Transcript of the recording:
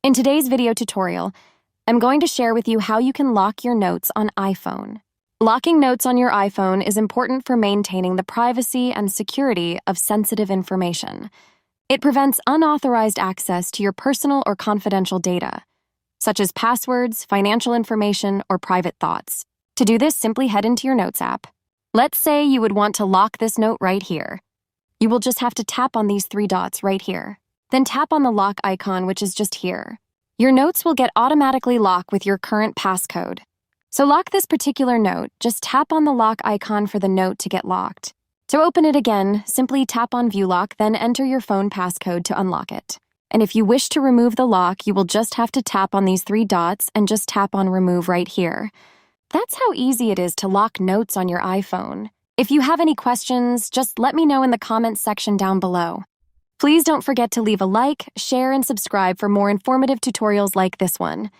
In today's video tutorial, I'm going to share with you how you can lock your notes on iPhone. Locking notes on your iPhone is important for maintaining the privacy and security of sensitive information. It prevents unauthorized access to your personal or confidential data, such as passwords, financial information, or private thoughts. To do this, simply head into your Notes app. Let's say you would want to lock this note right here. You will just have to tap on these three dots right here. Then tap on the lock icon, which is just here. Your notes will get automatically locked with your current passcode. So lock this particular note, just tap on the lock icon for the note to get locked. To open it again, simply tap on View Lock, then enter your phone passcode to unlock it. And if you wish to remove the lock, you will just have to tap on these three dots and just tap on Remove right here. That's how easy it is to lock notes on your iPhone. If you have any questions, just let me know in the comments section down below. Please don't forget to leave a like, share, and subscribe for more informative tutorials like this one.